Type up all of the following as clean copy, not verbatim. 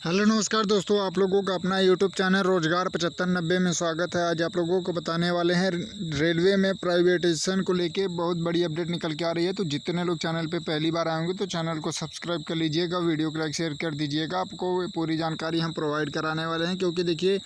Hello नमस्कार दोस्तों, आप लोगों का अपना यूट्यूब चैनल रोजगार 7590 में स्वागत है। आज आप लोगों को बताने वाले हैं रेलवे में प्राइवेटाइजेशन को लेके बहुत बड़ी अपडेट निकल के आ रही है। तो जितने लोग चैनल पे पहली बार आए होंगे तो चैनल को सब्सक्राइब कर लीजिएगा, वीडियो को लाइक शेयर कर दीजिएगा। आपको पूरी जानकारी हम प्रोवाइड कराने वाले हैं, क्योंकि देखिए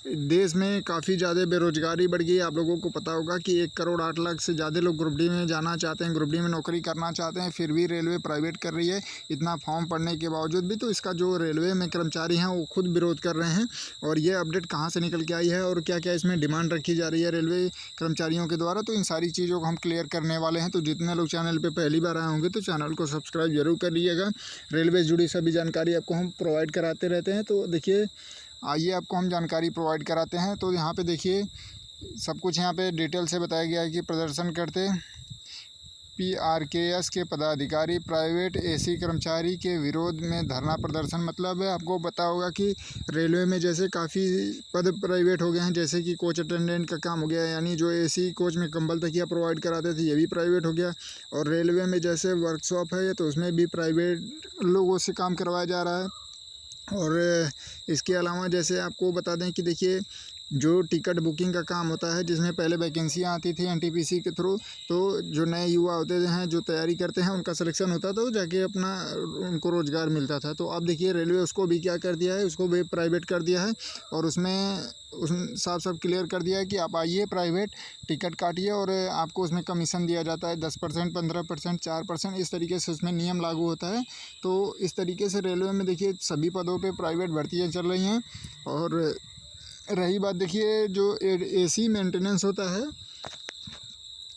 देश में काफ़ी ज़्यादा बेरोजगारी बढ़ गई है। आप लोगों को पता होगा कि 1 करोड़ 8 लाख से ज़्यादा लोग ग्रुप डी में जाना चाहते हैं, ग्रुप डी में नौकरी करना चाहते हैं, फिर भी रेलवे प्राइवेट कर रही है इतना फॉर्म पड़ने के बावजूद भी। तो इसका जो रेलवे में कर्मचारी हैं वो खुद विरोध कर रहे हैं। और ये अपडेट कहाँ से निकल के आई है और क्या क्या इसमें डिमांड रखी जा रही है रेलवे कर्मचारियों के द्वारा, तो इन सारी चीज़ों को हम क्लियर करने वाले हैं। तो जितने लोग चैनल पे पहली बार आए होंगे तो चैनल को सब्सक्राइब जरूर कर लीजिएगा। रेलवे से जुड़ी सभी जानकारी आपको हम प्रोवाइड कराते रहते हैं। तो देखिए आइए आपको हम जानकारी प्रोवाइड कराते हैं। तो यहाँ पे देखिए सब कुछ यहाँ पे डिटेल से बताया गया है कि प्रदर्शन करते PRKS के पदाधिकारी प्राइवेट AC कर्मचारी के विरोध में धरना प्रदर्शन। मतलब आपको पता होगा कि रेलवे में जैसे काफ़ी पद प्राइवेट हो गए हैं, जैसे कि कोच अटेंडेंट का काम हो गया, यानी जो AC कोच में कंबल तकिया प्रोवाइड कराते थे ये भी प्राइवेट हो गया। और रेलवे में जैसे वर्कशॉप है तो उसमें भी प्राइवेट लोगों से काम करवाया जा रहा है। और इसके अलावा जैसे आपको बता दें कि देखिए जो टिकट बुकिंग का काम होता है, जिसमें पहले वैकेंसियाँ आती थी NTPC के थ्रू, तो जो नए युवा होते हैं जो तैयारी करते हैं उनका सिलेक्शन होता था, वो जाके अपना उनको रोज़गार मिलता था। तो अब देखिए रेलवे उसको भी क्या कर दिया है, उसको भी प्राइवेट कर दिया है। और उसमें साफ साफ क्लियर कर दिया है कि आप आइए प्राइवेट, टिकट काटिए और आपको उसमें कमीशन दिया जाता है 10%, 15%, 4%, इस तरीके से उसमें नियम लागू होता है। तो इस तरीके से रेलवे में देखिए सभी पदों पे प्राइवेट भर्तियाँ चल रही हैं। और रही बात देखिए जो AC मेंटेनेंस होता है,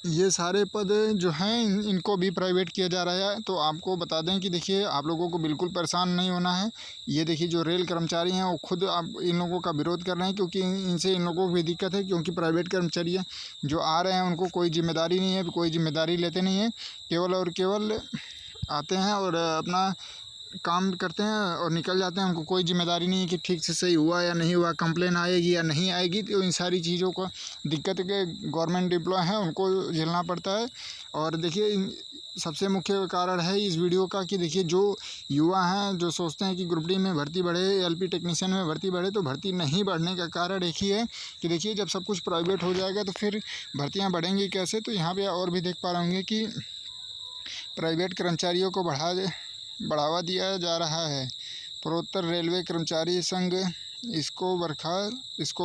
ये सारे पद जो हैं इनको भी प्राइवेट किया जा रहा है। तो आपको बता दें कि देखिए आप लोगों को बिल्कुल परेशान नहीं होना है। ये देखिए जो रेल कर्मचारी हैं वो खुद आप इन लोगों का विरोध कर रहे हैं, क्योंकि इनसे इन लोगों को भी दिक्कत है। क्योंकि प्राइवेट कर्मचारी हैं जो आ रहे हैं उनको कोई जिम्मेदारी नहीं है, कोई जिम्मेदारी लेते नहीं हैं, केवल और केवल आते हैं और अपना काम करते हैं और निकल जाते हैं। उनको कोई जिम्मेदारी नहीं है कि ठीक से सही हुआ या नहीं हुआ, कंप्लेन आएगी या नहीं आएगी। तो इन सारी चीज़ों को दिक्कत के गवर्नमेंट एम्प्लॉय हैं उनको झेलना पड़ता है। और देखिए सबसे मुख्य कारण है इस वीडियो का कि देखिए जो युवा हैं जो सोचते हैं कि ग्रुप डी में भर्ती बढ़े, LP टेक्नीशियन में भर्ती बढ़े, तो भर्ती नहीं बढ़ने का कारण एक ही है कि देखिए जब सब कुछ प्राइवेट हो जाएगा तो फिर भर्तियाँ बढ़ेंगी कैसे। तो यहाँ पर और भी देख पा रहे होंगे कि प्राइवेट कर्मचारियों को बढ़ावा दिया जा रहा है। पूर्वोत्तर रेलवे कर्मचारी संघ इसको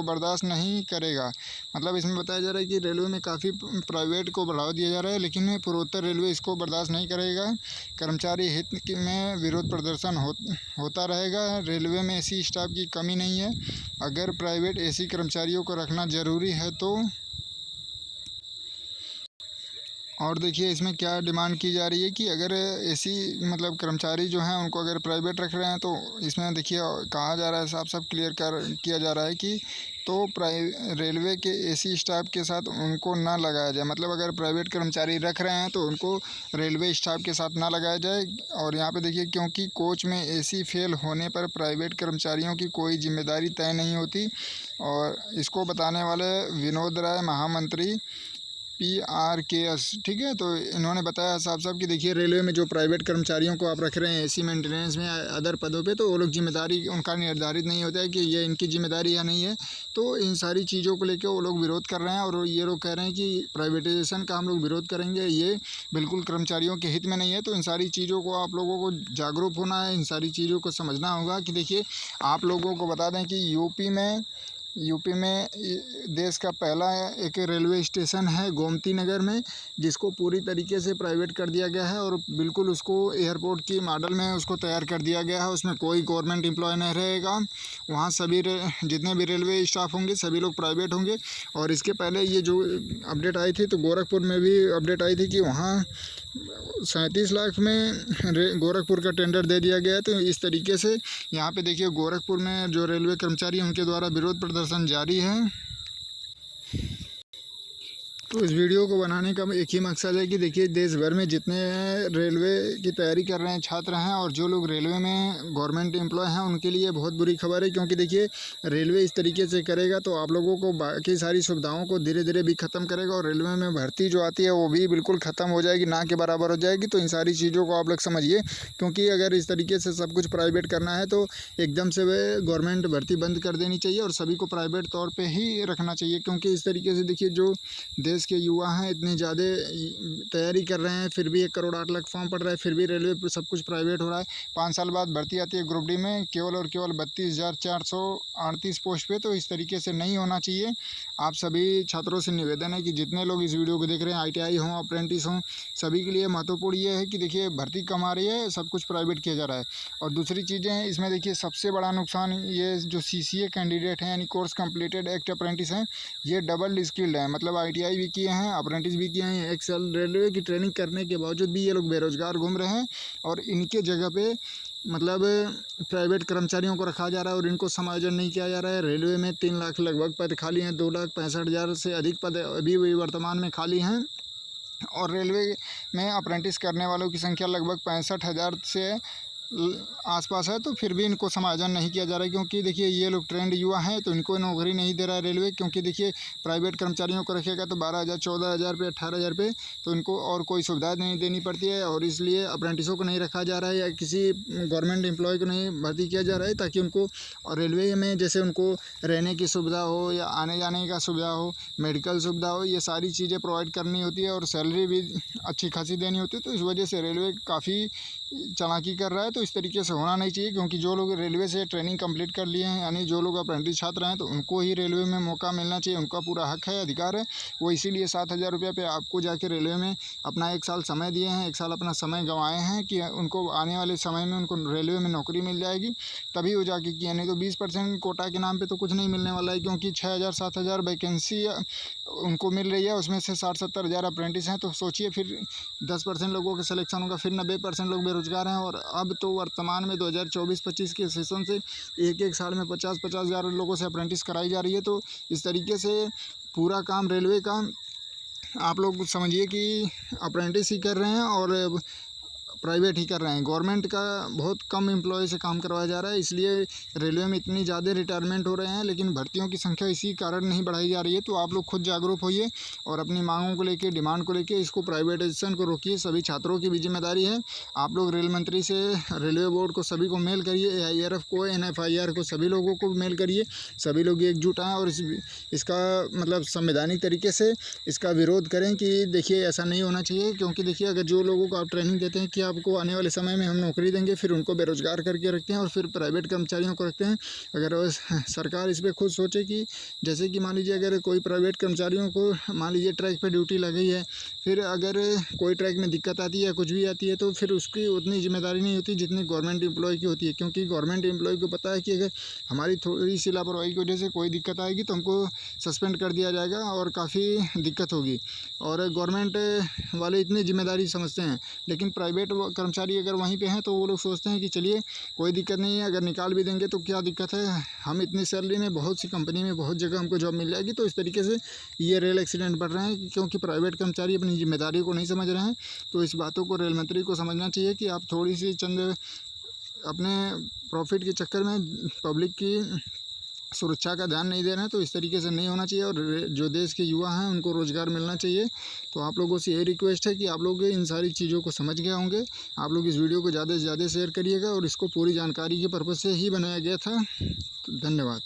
बर्दाश्त नहीं करेगा। मतलब इसमें बताया जा रहा है कि रेलवे में काफ़ी प्राइवेट को बढ़ावा दिया जा रहा है, लेकिन पूर्वोत्तर रेलवे इसको बर्दाश्त नहीं करेगा। कर्मचारी हित में विरोध प्रदर्शन होता रहेगा। रेलवे में AC स्टाफ की कमी नहीं है। अगर प्राइवेट AC कर्मचारियों को रखना ज़रूरी है तो। और देखिए इसमें क्या डिमांड की जा रही है कि अगर AC मतलब कर्मचारी जो हैं उनको अगर प्राइवेट रख रहे हैं तो इसमें देखिए कहा जा रहा है, साफ साफ क्लियर किया जा रहा है कि तो रेलवे के AC स्टाफ के साथ उनको ना लगाया जाए। मतलब अगर प्राइवेट कर्मचारी रख रहे हैं तो उनको रेलवे स्टाफ के साथ ना लगाया जाए। और यहाँ पे देखिए क्योंकि कोच में AC फेल होने पर प्राइवेट कर्मचारियों की कोई जिम्मेदारी तय नहीं होती। और इसको बताने वाले विनोद राय महामंत्री PRKS, ठीक है। तो इन्होंने बताया साफ साफ कि देखिए रेलवे में जो प्राइवेट कर्मचारियों को आप रख रहे हैं AC मेंटेनेंस में अदर पदों पे, तो वो लोग जिम्मेदारी उनका निर्धारित नहीं होता है कि ये इनकी जिम्मेदारी या नहीं है। तो इन सारी चीज़ों को लेकर वो लोग विरोध कर रहे हैं और ये लोग कह रहे हैं कि प्राइवेटाइजेशन का हम लोग विरोध करेंगे, ये बिल्कुल कर्मचारियों के हित में नहीं है। तो इन सारी चीज़ों को आप लोगों को जागरूक होना है, इन सारी चीज़ों को समझना होगा कि देखिए आप लोगों को बता दें कि यूपी में देश का पहला एक रेलवे स्टेशन है गोमती नगर में, जिसको पूरी तरीके से प्राइवेट कर दिया गया है और बिल्कुल उसको एयरपोर्ट की मॉडल में उसको तैयार कर दिया गया है। उसमें कोई गवर्नमेंट एम्प्लॉय नहीं रहेगा। वहाँ सभी जितने भी रेलवे स्टाफ होंगे सभी लोग प्राइवेट होंगे। और इसके पहले ये जो अपडेट आई थी तो गोरखपुर में भी अपडेट आई थी कि वहाँ 37 लाख में गोरखपुर का टेंडर दे दिया गया है। तो इस तरीके से यहाँ पे देखिए गोरखपुर में जो रेलवे कर्मचारी हैं उनके द्वारा विरोध प्रदर्शन जारी है। तो इस वीडियो को बनाने का एक ही मकसद है कि देखिए देश भर में जितने रेलवे की तैयारी कर रहे हैं छात्र हैं और जो लोग रेलवे में गवर्नमेंट एम्प्लॉय हैं उनके लिए बहुत बुरी खबर है, क्योंकि देखिए रेलवे इस तरीके से करेगा तो आप लोगों को बाकी सारी सुविधाओं को धीरे धीरे भी ख़त्म करेगा और रेलवे में भर्ती जो आती है वो भी बिल्कुल ख़त्म हो जाएगी, ना के बराबर हो जाएगी। तो इन सारी चीज़ों को आप लोग समझिए, क्योंकि अगर इस तरीके से सब कुछ प्राइवेट करना है तो एकदम से वह गवर्नमेंट भर्ती बंद कर देनी चाहिए और सभी को प्राइवेट तौर पर ही रखना चाहिए। क्योंकि इस तरीके से देखिए जो देश के युवा हैं इतने ज़्यादा तैयारी कर रहे हैं, फिर भी 1 करोड़ 8 लाख फॉर्म पड़ रहा है, फिर भी रेलवे पर सब कुछ प्राइवेट हो रहा है। 5 साल बाद भर्ती आती है ग्रुप डी में केवल और केवल 32,438 पोस्ट पे। तो इस तरीके से नहीं होना चाहिए। आप सभी छात्रों से निवेदन है कि जितने लोग इस वीडियो को देख रहे हैं, ITI हों, अप्रेंटिस हों, सभी के लिए महत्वपूर्ण ये है कि देखिए भर्ती कम आ रही है, सब कुछ प्राइवेट किया जा रहा है। और दूसरी चीज़ें हैं इसमें, देखिए सबसे बड़ा नुकसान ये जो CCA कैंडिडेट हैं यानी कोर्स कंप्लीटेड एक्ट अप्रेंटिस हैं, ये डबल स्किल्ड हैं, मतलब ITI भी किए हैं, अप्रेंटिस भी किए हैं, 1 साल रेलवे की ट्रेनिंग करने के बावजूद भी ये लोग बेरोजगार घूम रहे हैं और इनके जगह पे मतलब प्राइवेट कर्मचारियों को रखा जा रहा है और इनको समायोजन नहीं किया जा रहा है। रेलवे में 3 लाख लगभग पद खाली हैं, 2,65,000 से अधिक पद अभी वर्तमान में खाली हैं और रेलवे में अप्रेंटिस करने वालों की संख्या लगभग 65,000 से आसपास है। तो फिर भी इनको समायोजन नहीं किया जा रहा है, क्योंकि देखिए ये लोग ट्रेंड युवा हैं तो इनको नौकरी नहीं दे रहा है रेलवे। क्योंकि देखिए प्राइवेट कर्मचारियों को रखेगा तो 12,000 14,000 पे 18,000 पे, तो इनको और कोई सुविधा नहीं देनी पड़ती है और इसलिए अप्रेंटिसों को नहीं रखा जा रहा है या किसी गवर्नमेंट एम्प्लॉय को नहीं भर्ती किया जा रहा है, ताकि उनको और रेलवे में जैसे उनको रहने की सुविधा हो या आने जाने का सुविधा हो, मेडिकल सुविधा हो, ये सारी चीज़ें प्रोवाइड करनी होती है और सैलरी भी अच्छी खासी देनी होती है। तो इस वजह से रेलवे काफ़ी चालाकी कर रहा है। तो इस तरीके से होना नहीं चाहिए, क्योंकि जो लोग रेलवे से ट्रेनिंग कंप्लीट कर लिए हैं यानी जो लोग अप्रेंटिस छात्र हैं तो उनको ही रेलवे में मौका मिलना चाहिए, उनका पूरा हक है, अधिकार है। वो इसीलिए 7,000 रुपये पे आपको जाके रेलवे में अपना 1 साल समय दिए हैं, 1 साल अपना समय गंवाए हैं कि उनको आने वाले समय में उनको रेलवे में नौकरी मिल जाएगी, तभी वो जाके किया। नहीं तो 20% कोटा के नाम पर तो कुछ नहीं मिलने वाला है, क्योंकि 6,000 7,000 वैकेंसी उनको मिल रही है, उसमें से 60-70 हज़ार अप्रेंटिस हैं। तो सोचिए फिर 10% लोगों के सिलेक्शन होगा, फिर 90% लोग बेरोजगार हैं। और अब तो वर्तमान में 2024-25 के सेशन से एक साल में 50-50 हज़ार लोगों से अप्रेंटिस कराई जा रही है। तो इस तरीके से पूरा काम रेलवे का आप लोग समझिए कि अप्रेंटिस ही कर रहे हैं और प्राइवेट ही कर रहे हैं। गवर्नमेंट का बहुत कम एम्प्लॉय से काम करवाया जा रहा है, इसलिए रेलवे में इतनी ज़्यादा रिटायरमेंट हो रहे हैं, लेकिन भर्तियों की संख्या इसी कारण नहीं बढ़ाई जा रही है। तो आप लोग खुद जागरूक होइए और अपनी मांगों को लेके, डिमांड को लेके इसको प्राइवेटाइजेशन को रोकिए। सभी छात्रों की भी जिम्मेदारी है। आप लोग रेल मंत्री से, रेलवे बोर्ड को सभी को मेल करिए, AIRF को, NFIR को, सभी लोगों को मेल करिए। सभी लोग एकजुट आएँ और इसका मतलब संवैधानिक तरीके से इसका विरोध करें कि देखिए ऐसा नहीं होना चाहिए। क्योंकि देखिए अगर जो लोगों को आप ट्रेनिंग देते हैं कि आपको आने वाले समय में हम नौकरी देंगे, फिर उनको बेरोजगार करके रखते हैं और फिर प्राइवेट कर्मचारियों को रखते हैं। अगर सरकार इस पर खुद सोचे कि जैसे कि मान लीजिए अगर कोई प्राइवेट कर्मचारियों को मान लीजिए ट्रैक पे ड्यूटी लगी है, फिर अगर कोई ट्रैक में दिक्कत आती है या कुछ भी आती है तो फिर उसकी उतनी जिम्मेदारी नहीं होती जितनी गवर्नमेंट एम्प्लॉय की होती है। क्योंकि गवर्नमेंट एम्प्लॉय को पता है कि अगर हमारी थोड़ी सी लापरवाही की वजह से कोई दिक्कत आएगी तो हमको सस्पेंड कर दिया जाएगा और काफ़ी दिक्कत होगी। और गवर्नमेंट वाले इतनी जिम्मेदारी समझते हैं, लेकिन प्राइवेट कर्मचारी अगर वहीं पे हैं तो वो लोग सोचते हैं कि चलिए कोई दिक्कत नहीं है, अगर निकाल भी देंगे तो क्या दिक्कत है, हम इतनी सैलरी में बहुत सी कंपनी में बहुत जगह हमको जॉब मिल जाएगी। तो इस तरीके से ये रेल एक्सीडेंट बढ़ रहे हैं, क्योंकि प्राइवेट कर्मचारी अपनी जिम्मेदारी को नहीं समझ रहे हैं। तो इस बातों को रेल मंत्री को समझना चाहिए कि आप थोड़ी सी चंद अपने प्रॉफिट के चक्कर में पब्लिक की सुरक्षा का ध्यान नहीं दे रहे हैं। तो इस तरीके से नहीं होना चाहिए और जो देश के युवा हैं उनको रोज़गार मिलना चाहिए। तो आप लोगों से यही रिक्वेस्ट है कि आप लोग इन सारी चीज़ों को समझ गए होंगे। आप लोग इस वीडियो को ज़्यादा से ज़्यादा शेयर करिएगा और इसको पूरी जानकारी के पर्पज़ से ही बनाया गया था। तो धन्यवाद।